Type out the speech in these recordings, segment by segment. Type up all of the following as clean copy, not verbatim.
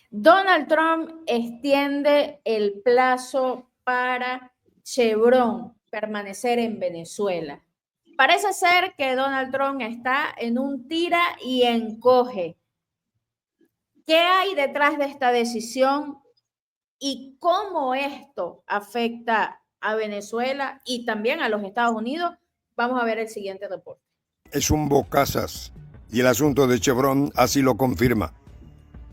Donald Trump extiende el plazo para Chevron permanecer en Venezuela. Parece ser que Donald Trump está en un tira y encoge. ¿Qué hay detrás de esta decisión y cómo esto afecta a Venezuela y también a los Estados Unidos? Vamos a ver el siguiente reporte. Es un bocazas y el asunto de Chevron así lo confirma.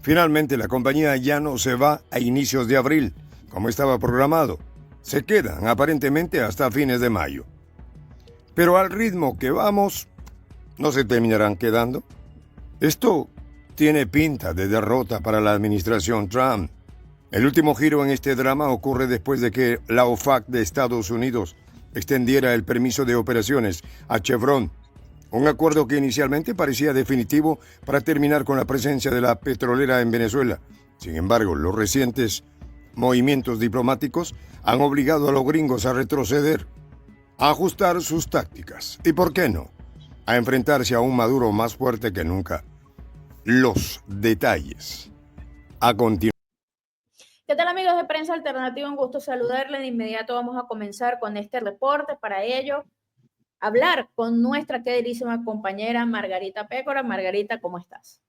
Finalmente la compañía ya no se va a inicios de abril, como estaba programado. Se quedan aparentemente hasta fines de mayo. Pero al ritmo que vamos, ¿no se terminarán quedando? Esto tiene pinta de derrota para la administración Trump. El último giro en este drama ocurre después de que la OFAC de Estados Unidos extendiera el permiso de operaciones a Chevron, un acuerdo que inicialmente parecía definitivo para terminar con la presencia de la petrolera en Venezuela. Sin embargo, los recientes movimientos diplomáticos han obligado a los gringos a retroceder, a ajustar sus tácticas y, ¿por qué no?, a enfrentarse a un Maduro más fuerte que nunca. Los detalles a continuación. ¿Qué tal, amigos de Prensa Alternativa? Un gusto saludarles. De inmediato vamos a comenzar con este reporte. Para ello, hablar con nuestra queridísima compañera Margarita Pécora. Margarita, ¿cómo estás?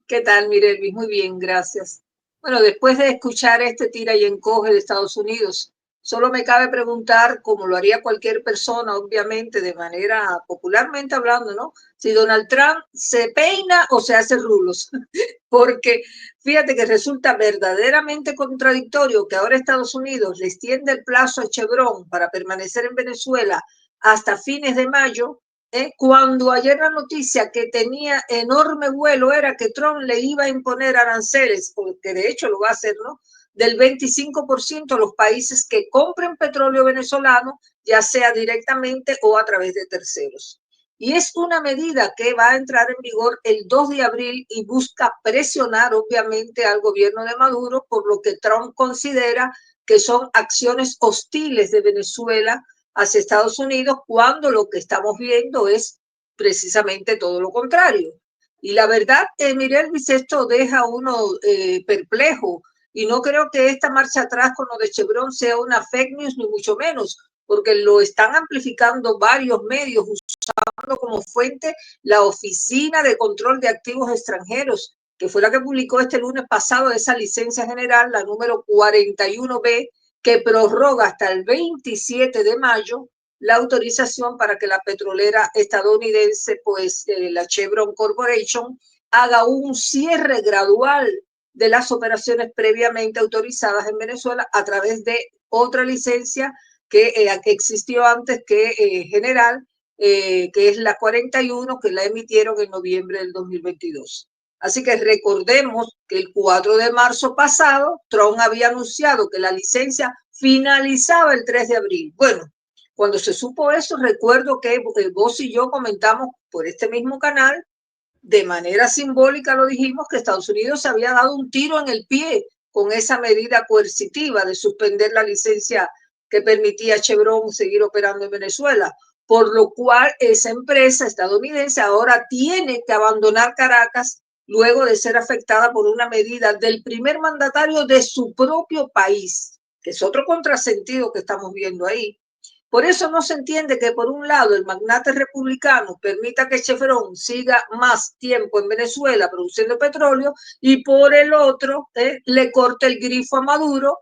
¿Qué tal, Mirelvis? Muy bien, gracias. Bueno, después de escuchar este tira y encoge de Estados Unidos, solo me cabe preguntar, como lo haría cualquier persona, obviamente, de manera popularmente hablando, ¿no? Si Donald Trump se peina o se hace rulos. Porque fíjate que resulta verdaderamente contradictorio que ahora Estados Unidos le extiende el plazo a Chevron para permanecer en Venezuela hasta fines de mayo, cuando ayer la noticia que tenía enorme vuelo era que Trump le iba a imponer aranceles, porque de hecho lo va a hacer, ¿no?, del 25% a los países que compren petróleo venezolano, ya sea directamente o a través de terceros. Y es una medida que va a entrar en vigor el 2 de abril y busca presionar obviamente al gobierno de Maduro, por lo que Trump considera que son acciones hostiles de Venezuela hacia Estados Unidos, cuando lo que estamos viendo es precisamente todo lo contrario. Y la verdad, Mirelvis, esto deja a uno perplejo, y no creo que esta marcha atrás con lo de Chevron sea una fake news, ni mucho menos, porque lo están amplificando varios medios, usando como fuente la Oficina de Control de Activos Extranjeros, que fue la que publicó este lunes pasado esa licencia general, la número 41B, que prorroga hasta el 27 de mayo la autorización para que la petrolera estadounidense, pues la Chevron Corporation, haga un cierre gradual de las operaciones previamente autorizadas en Venezuela a través de otra licencia que existió antes, que general, que es la 41, que la emitieron en noviembre del 2022. Así que recordemos que el 4 de marzo pasado, Trump había anunciado que la licencia finalizaba el 3 de abril. Bueno, cuando se supo eso, recuerdo que vos y yo comentamos por este mismo canal, de manera simbólica lo dijimos, que Estados Unidos se había dado un tiro en el pie con esa medida coercitiva de suspender la licencia que permitía a Chevron seguir operando en Venezuela, por lo cual esa empresa estadounidense ahora tiene que abandonar Caracas luego de ser afectada por una medida del primer mandatario de su propio país, que es otro contrasentido que estamos viendo ahí. Por eso no se entiende que por un lado el magnate republicano permita que Chevron siga más tiempo en Venezuela produciendo petróleo, y por el otro le corte el grifo a Maduro.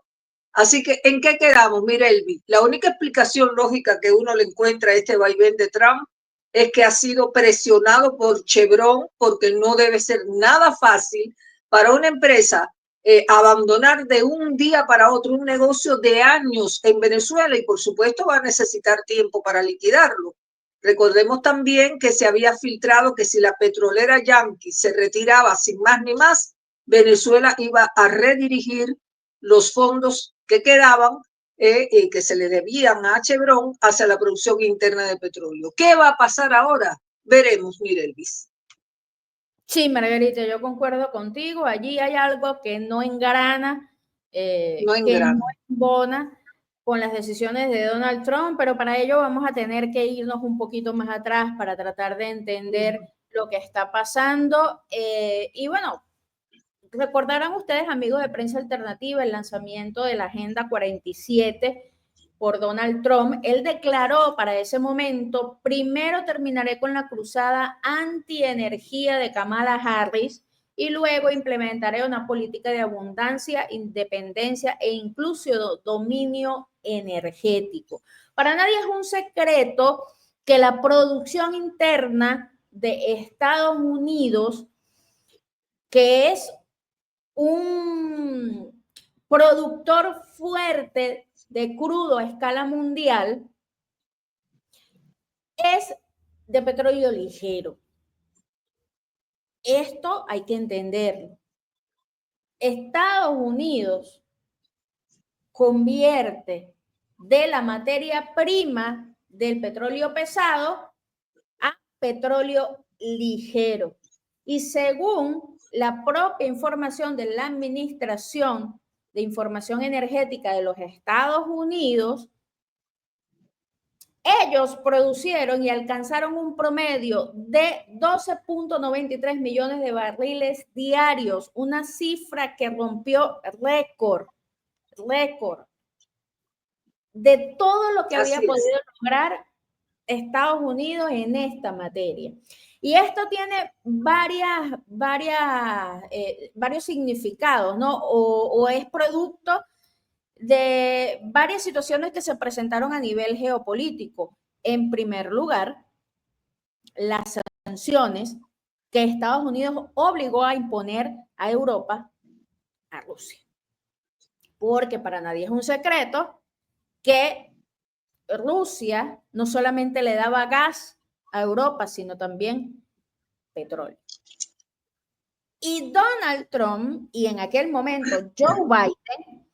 Así que, ¿en qué quedamos? Mira, Elvi, la única explicación lógica que uno le encuentra a este vaivén de Trump es que ha sido presionado por Chevron, porque no debe ser nada fácil para una empresa abandonar de un día para otro un negocio de años en Venezuela, y por supuesto va a necesitar tiempo para liquidarlo. Recordemos también que se había filtrado que si la petrolera Yankee se retiraba sin más ni más, Venezuela iba a redirigir los fondos que quedaban, que se le debían a Chevron, hacia la producción interna de petróleo. ¿Qué va a pasar ahora? Veremos, Mirelvis. Sí, Margarita, yo concuerdo contigo. Allí hay algo que no engrana, que no embona con las decisiones de Donald Trump, pero para ello vamos a tener que irnos un poquito más atrás para tratar de entender lo que está pasando. Y bueno, recordarán ustedes, amigos de Prensa Alternativa, el lanzamiento de la Agenda 47 por Donald Trump. Él declaró para ese momento: primero terminaré con la cruzada anti-energía de Kamala Harris y luego implementaré una política de abundancia, independencia e incluso dominio energético. Para nadie es un secreto que la producción interna de Estados Unidos, que es un productor fuerte de crudo a escala mundial, es de petróleo ligero. Esto hay que entenderlo. Estados Unidos convierte de la materia prima del petróleo pesado a petróleo ligero. Y según la propia información de la Administración de Información Energética de los Estados Unidos, ellos producieron y alcanzaron un promedio de 12.93 millones de barriles diarios, una cifra que rompió récord de todo lo que había podido lograr Estados Unidos en esta materia. Y esto tiene varios significados, ¿no? O es producto de varias situaciones que se presentaron a nivel geopolítico. En primer lugar, las sanciones que Estados Unidos obligó a imponer a Europa, a Rusia. Porque para nadie es un secreto que Rusia no solamente le daba gas a Europa, sino también petróleo. Y Donald Trump, y en aquel momento Joe Biden,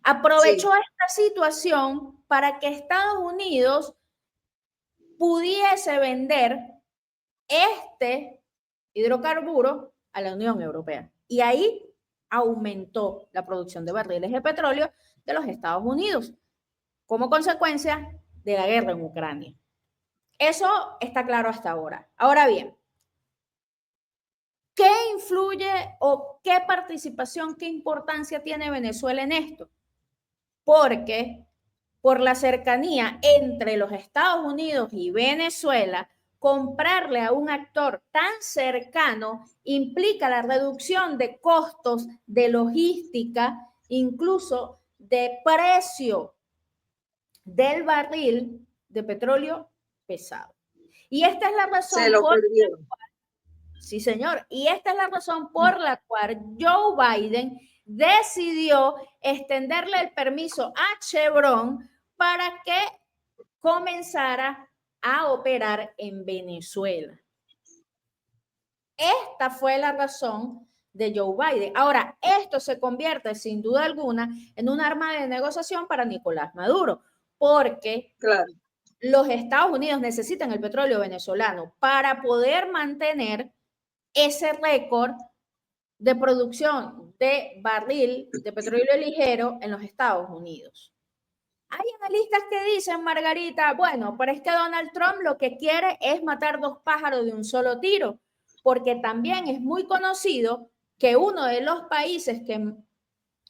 aprovechó esta situación para que Estados Unidos pudiese vender este hidrocarburo a la Unión Europea. Y ahí aumentó la producción de barriles de petróleo de los Estados Unidos como consecuencia de la guerra en Ucrania. Eso está claro hasta ahora. Ahora bien, ¿qué influye o qué participación, qué importancia tiene Venezuela en esto? Porque por la cercanía entre los Estados Unidos y Venezuela, comprarle a un actor tan cercano implica la reducción de costos de logística, incluso de precio del barril de petróleo pesado. Y esta es la razón sí, señor. Y esta es la razón por la cual Joe Biden decidió extenderle el permiso a Chevron para que comenzara a operar en Venezuela. Esta fue la razón de Joe Biden. Ahora, esto se convierte sin duda alguna en un arma de negociación para Nicolás Maduro, porque los Estados Unidos necesitan el petróleo venezolano para poder mantener ese récord de producción de barril de petróleo ligero en los Estados Unidos. Hay analistas que dicen, Margarita, bueno, pero es que Donald Trump lo que quiere es matar dos pájaros de un solo tiro, porque también es muy conocido que uno de los países que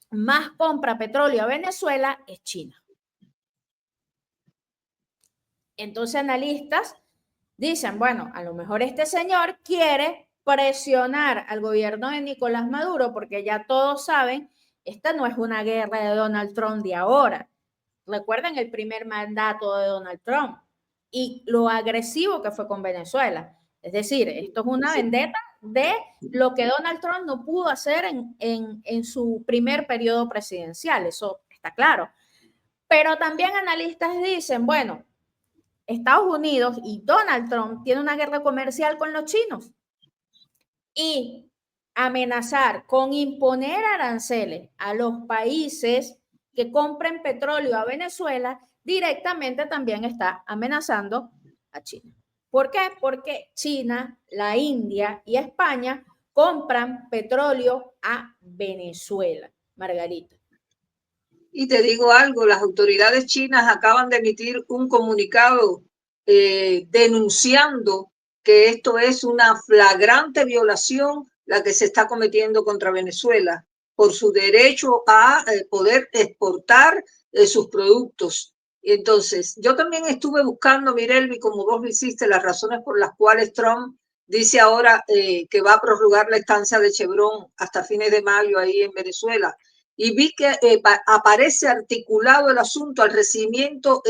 más compra petróleo a Venezuela es China. Entonces, analistas dicen, bueno, a lo mejor este señor quiere presionar al gobierno de Nicolás Maduro, porque ya todos saben, esta no es una guerra de Donald Trump de ahora. Recuerden el primer mandato de Donald Trump y lo agresivo que fue con Venezuela. Es decir, esto es una vendetta de lo que Donald Trump no pudo hacer en su primer periodo presidencial, eso está claro. Pero también analistas dicen, bueno, Estados Unidos y Donald Trump tienen una guerra comercial con los chinos y amenazar con imponer aranceles a los países que compren petróleo a Venezuela directamente también está amenazando a China. ¿Por qué? Porque China, la India y España compran petróleo a Venezuela, Margarita. Y te digo algo, las autoridades chinas acaban de emitir un comunicado denunciando que esto es una flagrante violación la que se está cometiendo contra Venezuela por su derecho a poder exportar sus productos. Entonces, yo también estuve buscando, Mirelvi, como vos lo hiciste, las razones por las cuales Trump dice ahora que va a prorrogar la estancia de Chevron hasta fines de mayo ahí en Venezuela. Y vi que aparece articulado el asunto al recibimiento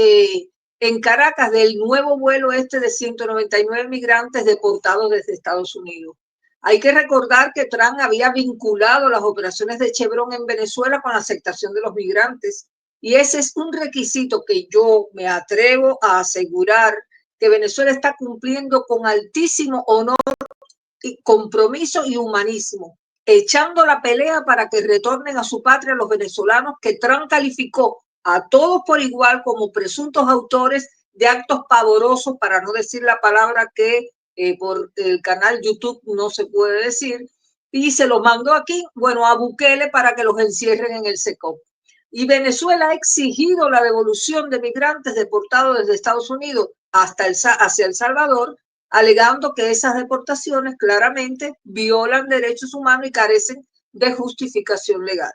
en Caracas del nuevo vuelo de 199 migrantes deportados desde Estados Unidos. Hay que recordar que Trump había vinculado las operaciones de Chevron en Venezuela con la aceptación de los migrantes. Y ese es un requisito que yo me atrevo a asegurar que Venezuela está cumpliendo con altísimo honor, y compromiso y humanismo, echando la pelea para que retornen a su patria los venezolanos que Trump calificó a todos por igual como presuntos autores de actos pavorosos, para no decir la palabra que por el canal YouTube no se puede decir, y se los mandó aquí, bueno, a Bukele para que los encierren en el SECOP. Y Venezuela ha exigido la devolución de migrantes deportados desde Estados Unidos hacia El Salvador, alegando que esas deportaciones claramente violan derechos humanos y carecen de justificación legal.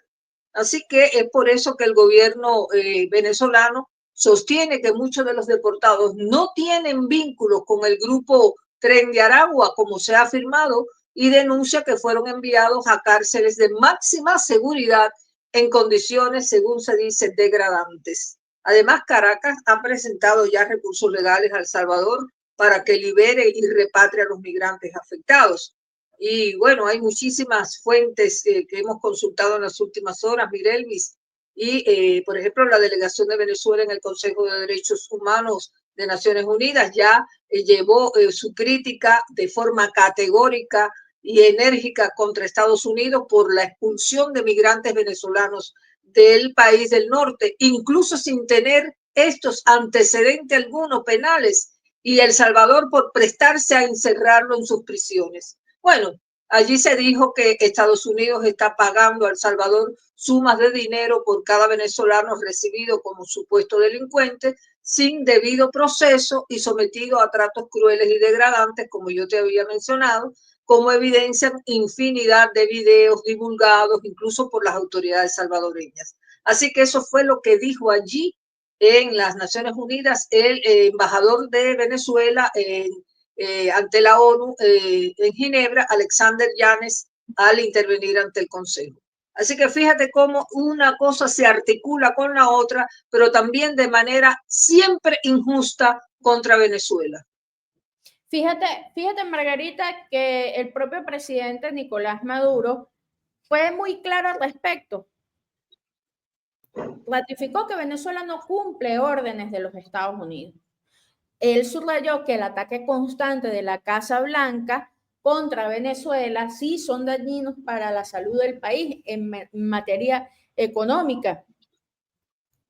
Así que es por eso que el gobierno venezolano sostiene que muchos de los deportados no tienen vínculos con el grupo Tren de Aragua, como se ha afirmado, y denuncia que fueron enviados a cárceles de máxima seguridad en condiciones, según se dice, degradantes. Además, Caracas ha presentado ya recursos legales a El Salvador para que libere y repatrie a los migrantes afectados. Y bueno, hay muchísimas fuentes que hemos consultado en las últimas horas, Mirelvis, y por ejemplo la delegación de Venezuela en el Consejo de Derechos Humanos de Naciones Unidas ya llevó su crítica de forma categórica y enérgica contra Estados Unidos por la expulsión de migrantes venezolanos del país del norte, incluso sin tener estos antecedentes algunos penales, y El Salvador por prestarse a encerrarlo en sus prisiones. Bueno, allí se dijo que Estados Unidos está pagando a El Salvador sumas de dinero por cada venezolano recibido como supuesto delincuente sin debido proceso y sometido a tratos crueles y degradantes, como yo te había mencionado, como evidencian infinidad de videos divulgados incluso por las autoridades salvadoreñas. Así que eso fue lo que dijo allí en las Naciones Unidas el embajador de Venezuela ante la ONU en Ginebra, Alexander Yanes, al intervenir ante el Consejo. Así que fíjate cómo una cosa se articula con la otra, pero también de manera siempre injusta contra Venezuela. Fíjate, Margarita, que el propio presidente Nicolás Maduro fue muy claro al respecto. Ratificó que Venezuela no cumple órdenes de los Estados Unidos. Él subrayó que el ataque constante de la Casa Blanca contra Venezuela sí son dañinos para la salud del país en materia económica.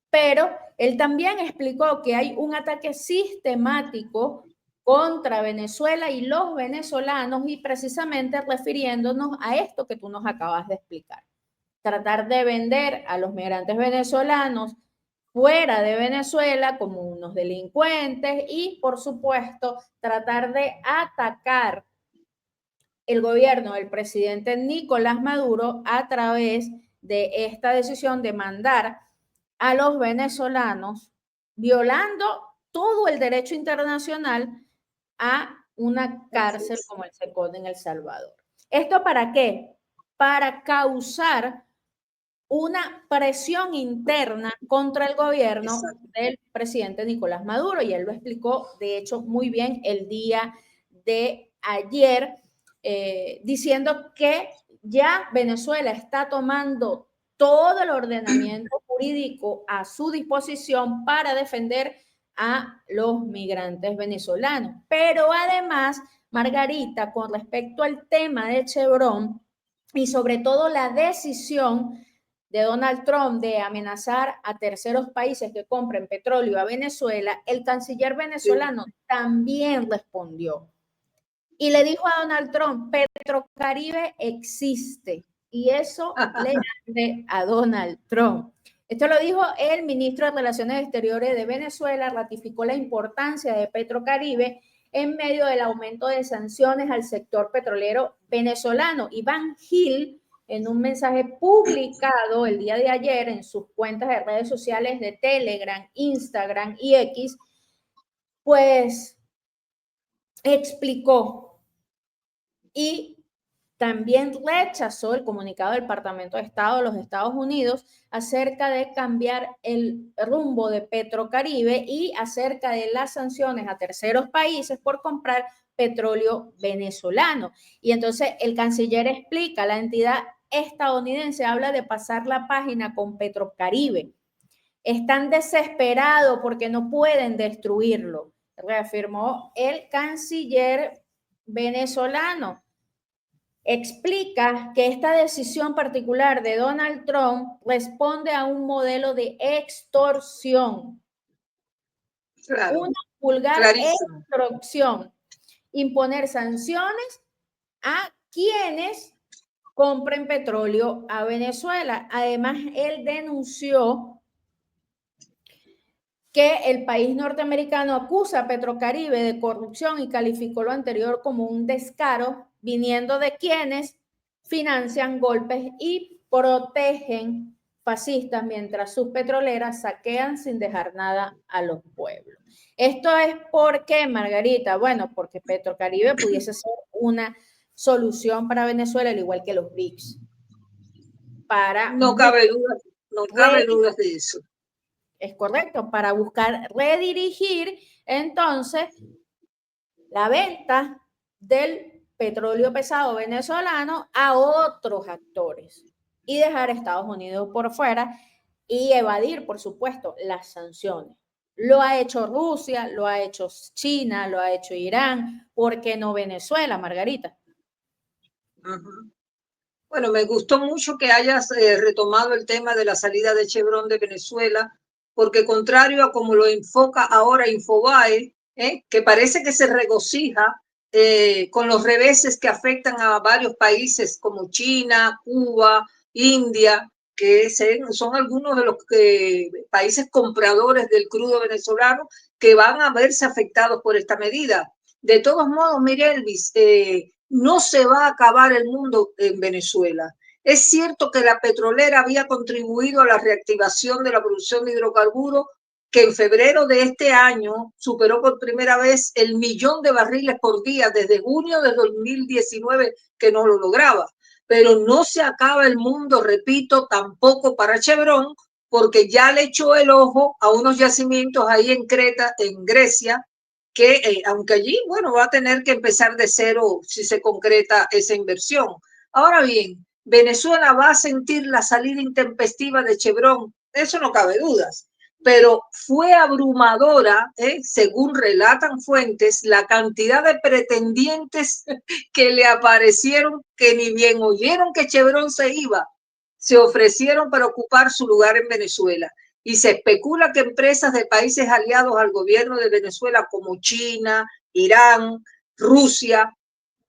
Pero él también explicó que hay un ataque sistemático contra Venezuela y los venezolanos, y precisamente refiriéndonos a esto que tú nos acabas de explicar. Tratar de vender a los migrantes venezolanos fuera de Venezuela como unos delincuentes y, por supuesto, tratar de atacar el gobierno del presidente Nicolás Maduro a través de esta decisión de mandar a los venezolanos, violando todo el derecho internacional, a una cárcel como el SECOT en El Salvador. ¿Esto para qué? Para causar una presión interna contra el gobierno del presidente Nicolás Maduro, y él lo explicó, de hecho, muy bien el día de ayer, diciendo que ya Venezuela está tomando todo el ordenamiento jurídico a su disposición para defender a los migrantes venezolanos. Pero además, Margarita, con respecto al tema de Chevron y sobre todo la decisión de Donald Trump de amenazar a terceros países que compren petróleo a Venezuela, el canciller venezolano también respondió y le dijo a Donald Trump: Petrocaribe existe, y eso le arde a Donald Trump. Esto lo dijo el ministro de Relaciones Exteriores de Venezuela, ratificó la importancia de Petrocaribe en medio del aumento de sanciones al sector petrolero venezolano. Iván Gil, en un mensaje publicado el día de ayer en sus cuentas de redes sociales de Telegram, Instagram y X, pues explicó y también rechazó el comunicado del Departamento de Estado de los Estados Unidos acerca de cambiar el rumbo de Petrocaribe y acerca de las sanciones a terceros países por comprar petróleo venezolano. Y entonces el canciller explica, la entidad estadounidense habla de pasar la página con Petrocaribe. Están desesperados porque no pueden destruirlo, reafirmó el canciller venezolano. Explica que esta decisión particular de Donald Trump responde a un modelo de extorsión, Claro, una vulgar clarísimo. extorsión, imponer sanciones a quienes compren petróleo a Venezuela. Además, él denunció que el país norteamericano acusa a Petrocaribe de corrupción y calificó lo anterior como un descaro viniendo de quienes financian golpes y protegen fascistas mientras sus petroleras saquean sin dejar nada a los pueblos. Esto es porque, Margarita, bueno, porque Petrocaribe pudiese ser una solución para Venezuela, al igual que los BRICS, para No cabe duda, no cabe dudas de eso. es correcto, para buscar redirigir entonces la venta del petróleo pesado venezolano a otros actores y dejar a Estados Unidos por fuera y evadir, por supuesto, las sanciones. Lo ha hecho Rusia, lo ha hecho China, lo ha hecho Irán, ¿por qué no Venezuela, Margarita? Bueno, me gustó mucho que hayas retomado el tema de la salida de Chevron de Venezuela, porque contrario a como lo enfoca ahora Infobae, que parece que se regocija con los reveses que afectan a varios países como China, Cuba, India, que son algunos de los países compradores del crudo venezolano que van a verse afectados por esta medida. De todos modos, Mirelvis, no se va a acabar el mundo en Venezuela. Es cierto que la petrolera había contribuido a la reactivación de la producción de hidrocarburos, que en febrero de este año superó por primera vez el 1.000.000 de barriles por día, desde junio de 2019 que no lo lograba. Pero no se acaba el mundo, repito, tampoco para Chevron, porque ya le echó el ojo a unos yacimientos ahí en Creta, en Grecia, que aunque allí, bueno, va a tener que empezar de cero si se concreta esa inversión. Ahora bien, Venezuela va a sentir la salida intempestiva de Chevron, eso no cabe dudas, pero fue abrumadora, según relatan fuentes, la cantidad de pretendientes que le aparecieron, que ni bien oyeron que Chevron se iba, se ofrecieron para ocupar su lugar en Venezuela. Y se especula que empresas de países aliados al gobierno de Venezuela como China, Irán, Rusia,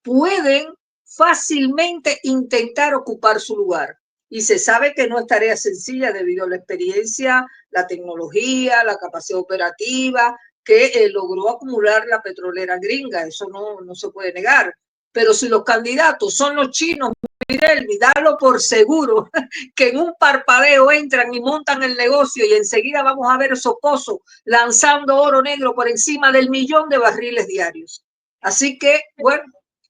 pueden fácilmente intentar ocupar su lugar. Y se sabe que no es tarea sencilla debido a la experiencia, la tecnología, la capacidad operativa que logró acumular la petrolera gringa. Eso no se puede negar. Pero si los candidatos son los chinos, Mirelvi, dalo por seguro que en un parpadeo entran y montan el negocio y enseguida vamos a ver esos pozos lanzando oro negro por encima del 1.000.000 de barriles diarios. Así que, bueno,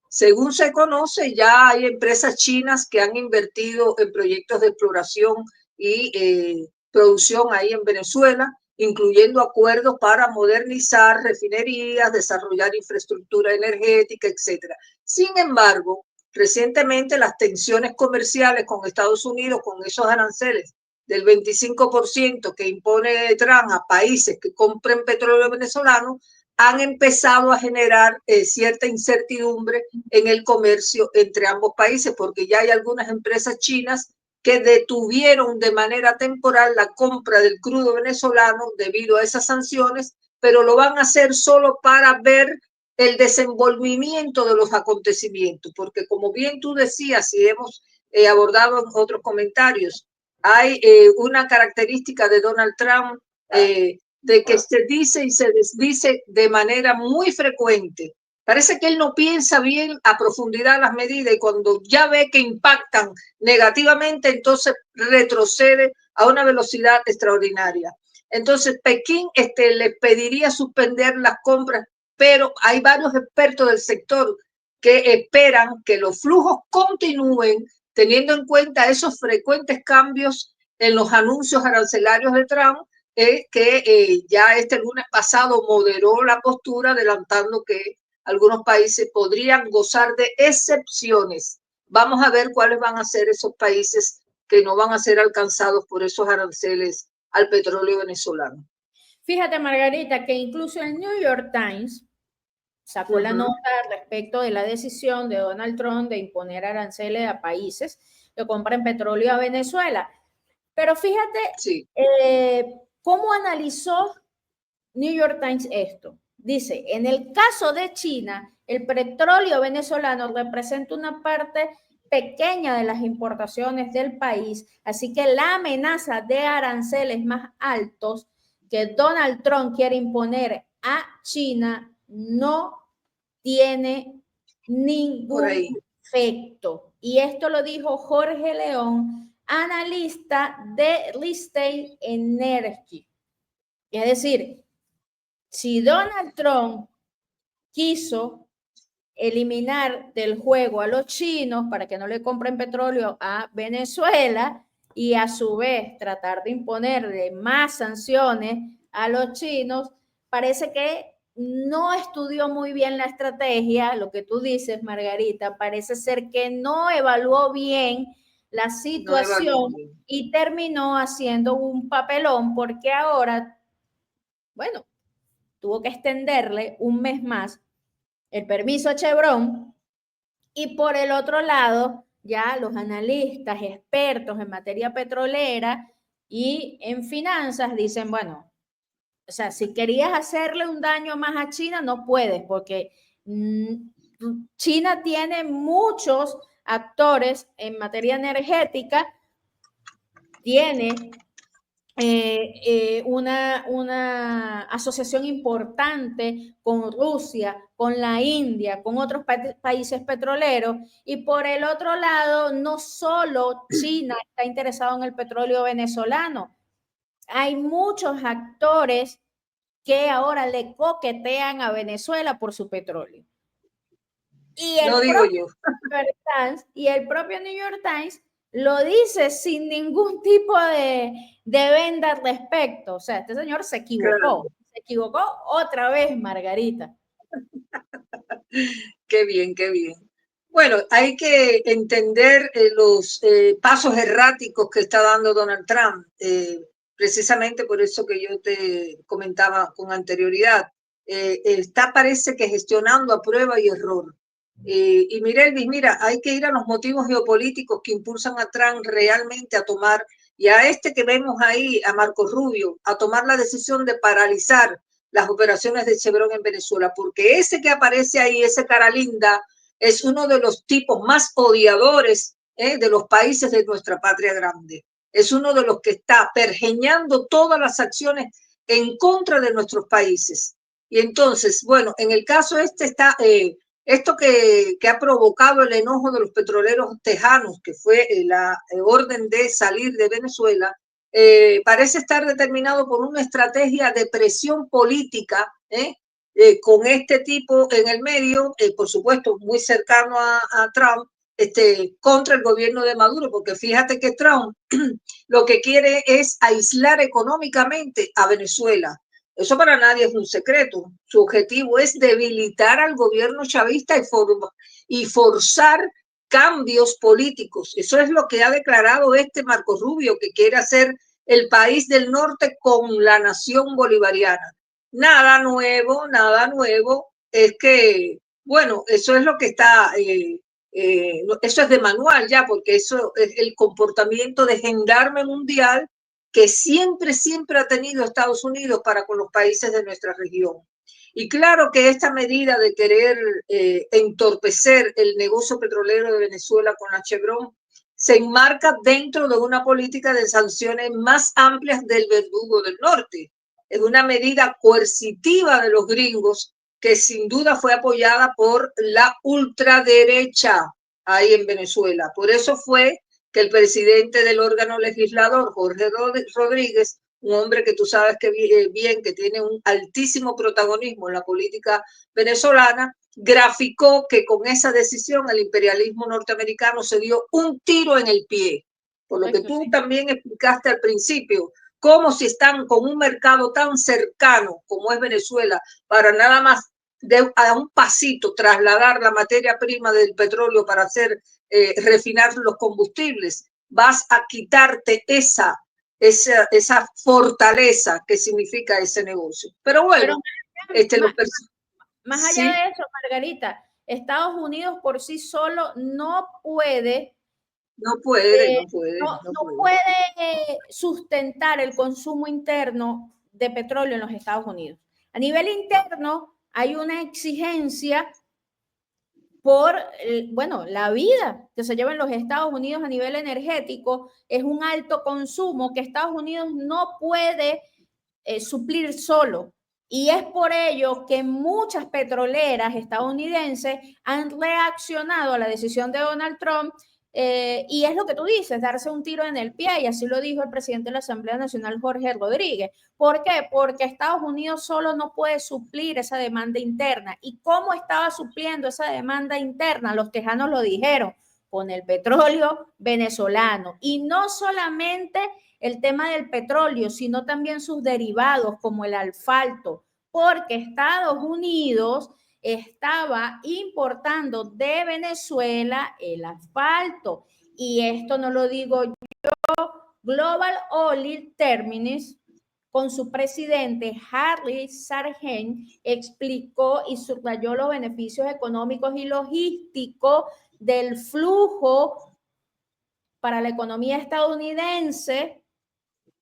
según se conoce, ya hay empresas chinas que han invertido en proyectos de exploración y producción ahí en Venezuela, incluyendo acuerdos para modernizar refinerías, desarrollar infraestructura energética, etc. Sin embargo, recientemente las tensiones comerciales con Estados Unidos, con esos aranceles del 25% que impone Trump a países que compren petróleo venezolano, han empezado a generar cierta incertidumbre en el comercio entre ambos países, porque ya hay algunas empresas chinas que detuvieron de manera temporal la compra del crudo venezolano debido a esas sanciones, pero lo van a hacer solo para ver el desenvolvimiento de los acontecimientos, porque como bien tú decías y hemos abordado en otros comentarios, hay una característica de Donald Trump de que se dice y se desdice de manera muy frecuente. Parece que él no piensa bien a profundidad las medidas y cuando ya ve que impactan negativamente, entonces retrocede a una velocidad extraordinaria. Entonces, Pekín le pediría suspender las compras, pero hay varios expertos del sector que esperan que los flujos continúen teniendo en cuenta esos frecuentes cambios en los anuncios arancelarios de Trump, ya este lunes pasado moderó la postura, adelantando que algunos países podrían gozar de excepciones. Vamos a ver cuáles van a ser esos países que no van a ser alcanzados por esos aranceles al petróleo venezolano. Fíjate, Margarita, que incluso el New York Times sacó la nota respecto de la decisión de Donald Trump de imponer aranceles a países que compran petróleo a Venezuela. Pero fíjate cómo analizó New York Times esto. Dice, en el caso de China, el petróleo venezolano representa una parte pequeña de las importaciones del país, así que la amenaza de aranceles más altos que Donald Trump quiere imponer a China no tiene ningún efecto. Y esto lo dijo Jorge León, analista de Rystad Energy. Es decir, si Donald Trump quiso eliminar del juego a los chinos para que no le compren petróleo a Venezuela y a su vez tratar de imponerle más sanciones a los chinos, parece que no estudió muy bien la estrategia, lo que tú dices, Margarita, parece ser que no evaluó bien la situación y terminó haciendo un papelón porque ahora, bueno, tuvo que extenderle un mes más el permiso a Chevron y por el otro lado, ya los analistas, expertos en materia petrolera y en finanzas dicen, bueno, o sea, si querías hacerle un daño más a China, no puedes, porque China tiene muchos actores en materia energética, tiene una asociación importante con Rusia, con la India, con otros países petroleros, y por el otro lado, no solo China está interesado en el petróleo venezolano, hay muchos actores que ahora le coquetean a Venezuela por su petróleo. Y el propio New York Times lo dice sin ningún tipo de venda al respecto. O sea, este señor se equivocó. Se equivocó otra vez, Margarita. Qué bien, qué bien. Bueno, hay que entender los pasos erráticos que está dando Donald Trump. Precisamente por eso que yo te comentaba con anterioridad. Parece que gestionando a prueba y error. Y Elvis, mira, hay que ir a los motivos geopolíticos que impulsan a Trump realmente a tomar, y a este que vemos ahí, a Marco Rubio, a tomar la decisión de paralizar las operaciones de Chevron en Venezuela, porque ese que aparece ahí, ese cara linda, es uno de los tipos más odiadores de los países de nuestra patria grande. Es uno de los que está pergeñando todas las acciones en contra de nuestros países. Y entonces, bueno, en el caso está esto que ha provocado el enojo de los petroleros tejanos, que fue la orden de salir de Venezuela, parece estar determinado por una estrategia de presión política, con este tipo en el medio, por supuesto, muy cercano a Trump, contra el gobierno de Maduro, porque fíjate que Trump lo que quiere es aislar económicamente a Venezuela. Eso para nadie es un secreto. Su objetivo es debilitar al gobierno chavista y forzar cambios políticos. Eso es lo que ha declarado Marco Rubio, que quiere hacer el país del norte con la nación bolivariana. Nada nuevo, nada nuevo. Es que, bueno, eso es lo que está, eso es de manual ya, porque eso es el comportamiento de gendarme mundial que siempre, siempre ha tenido Estados Unidos para con los países de nuestra región. Y claro que esta medida de querer entorpecer el negocio petrolero de Venezuela con la Chevron se enmarca dentro de una política de sanciones más amplias del verdugo del norte. en una medida coercitiva de los gringos que sin duda fue apoyada por la ultraderecha ahí en Venezuela. Por eso fue que el presidente del órgano legislador, Jorge Rodríguez, un hombre que tú sabes que bien, que tiene un altísimo protagonismo en la política venezolana, graficó que con esa decisión el imperialismo norteamericano se dio un tiro en el pie. Por lo que tú también explicaste al principio, cómo si están con un mercado tan cercano como es Venezuela, para nada más a un pasito trasladar la materia prima del petróleo para hacer refinar los combustibles, vas a quitarte esa fortaleza que significa ese negocio. Pero bueno, más allá de eso, Margarita, Estados Unidos por sí solo no puede sustentar el consumo interno de petróleo en los Estados Unidos. A nivel interno hay una exigencia por, bueno, la vida que se lleva en los Estados Unidos a nivel energético. Es un alto consumo que Estados Unidos no puede suplir solo. Y es por ello que muchas petroleras estadounidenses han reaccionado a la decisión de Donald Trump. Y es lo que tú dices, darse un tiro en el pie, y así lo dijo el presidente de la Asamblea Nacional, Jorge Rodríguez. ¿Por qué? Porque Estados Unidos solo no puede suplir esa demanda interna. ¿Y cómo estaba supliendo esa demanda interna? Los tejanos lo dijeron, con el petróleo venezolano. Y no solamente el tema del petróleo, sino también sus derivados como el asfalto, porque Estados Unidos estaba importando de Venezuela el asfalto. Y esto no lo digo yo, Global Oil Terminus, con su presidente Harry Sargent, explicó y subrayó los beneficios económicos y logísticos del flujo para la economía estadounidense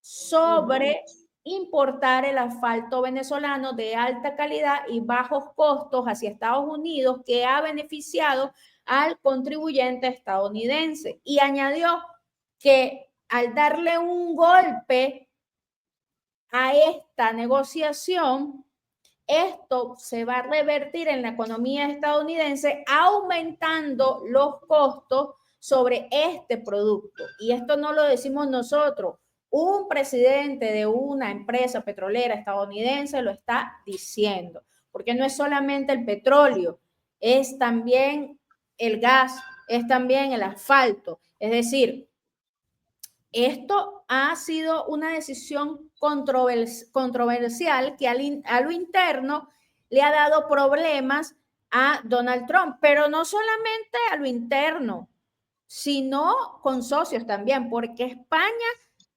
sobre importar el asfalto venezolano de alta calidad y bajos costos hacia Estados Unidos, que ha beneficiado al contribuyente estadounidense. Y añadió que al darle un golpe a esta negociación, esto se va a revertir en la economía estadounidense, aumentando los costos sobre este producto. Y esto no lo decimos nosotros. Un presidente de una empresa petrolera estadounidense lo está diciendo, porque no es solamente el petróleo, es también el gas, es también el asfalto. Es decir, esto ha sido una decisión controversial que a lo interno le ha dado problemas a Donald Trump, pero no solamente a lo interno, sino con socios también, porque España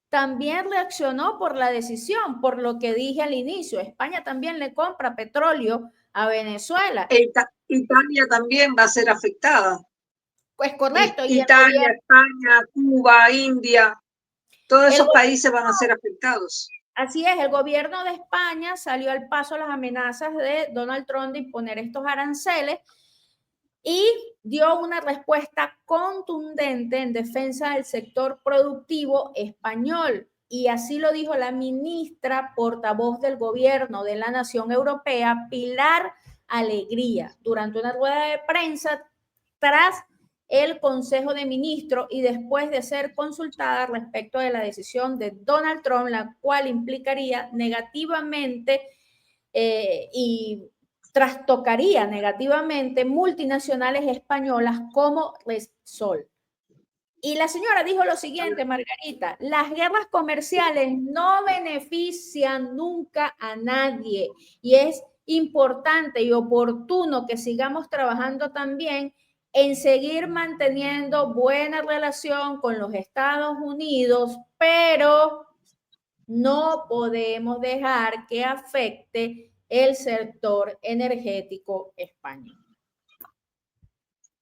también reaccionó por la decisión, por lo que dije al inicio. España también le compra petróleo a Venezuela. Italia también va a ser afectada. Pues correcto. Italia, España, Cuba, India, todos esos países van a ser afectados. Así es, el gobierno de España salió al paso a las amenazas de Donald Trump de imponer estos aranceles y dio una respuesta contundente en defensa del sector productivo español. Y así lo dijo la ministra portavoz del gobierno de la Nación Europea, Pilar Alegría, durante una rueda de prensa tras el Consejo de Ministros y después de ser consultada respecto de la decisión de Donald Trump, la cual implicaría negativamente y trastocaría negativamente multinacionales españolas como Repsol. Y la señora dijo lo siguiente, Margarita: las guerras comerciales no benefician nunca a nadie, y es importante y oportuno que sigamos trabajando también en seguir manteniendo buena relación con los Estados Unidos, pero no podemos dejar que afecte el sector energético español.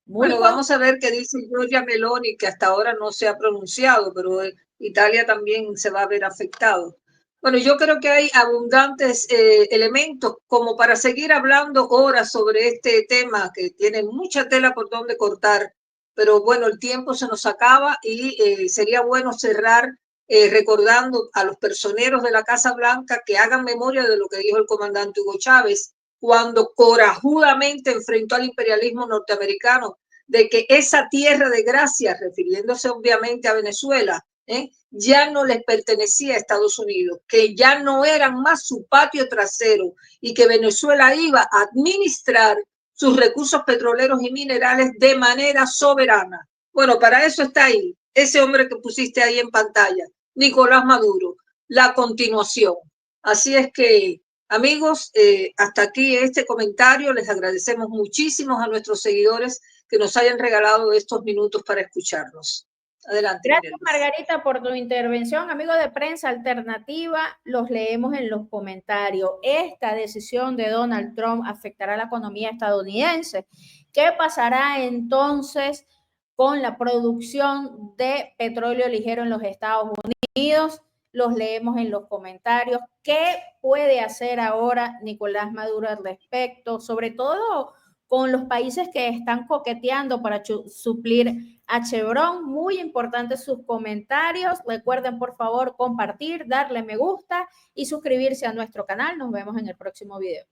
Bueno, vamos a ver qué dice Giorgia Meloni, que hasta ahora no se ha pronunciado, pero Italia también se va a ver afectado. Bueno, yo creo que hay abundantes elementos como para seguir hablando horas sobre este tema, que tiene mucha tela por donde cortar, pero bueno, el tiempo se nos acaba y sería bueno cerrar recordando a los personeros de la Casa Blanca que hagan memoria de lo que dijo el comandante Hugo Chávez cuando corajudamente enfrentó al imperialismo norteamericano, de que esa tierra de gracia, refiriéndose obviamente a Venezuela, ya no les pertenecía a Estados Unidos, que ya no eran más su patio trasero y que Venezuela iba a administrar sus recursos petroleros y minerales de manera soberana. Bueno, para eso está ahí, ese hombre que pusiste ahí en pantalla, Nicolás Maduro, la continuación. Así es que, amigos, hasta aquí este comentario. Les agradecemos muchísimo a nuestros seguidores que nos hayan regalado estos minutos para escucharnos. Adelante. Gracias, Margarita, por tu intervención. Amigos de Prensa Alternativa, los leemos en los comentarios. Esta decisión de Donald Trump afectará a la economía estadounidense. ¿Qué pasará entonces con la producción de petróleo ligero en los Estados Unidos? Los leemos en los comentarios. ¿Qué puede hacer ahora Nicolás Maduro al respecto? Sobre todo con los países que están coqueteando para suplir a Chevron. Muy importantes sus comentarios. Recuerden, por favor, compartir, darle me gusta y suscribirse a nuestro canal. Nos vemos en el próximo video.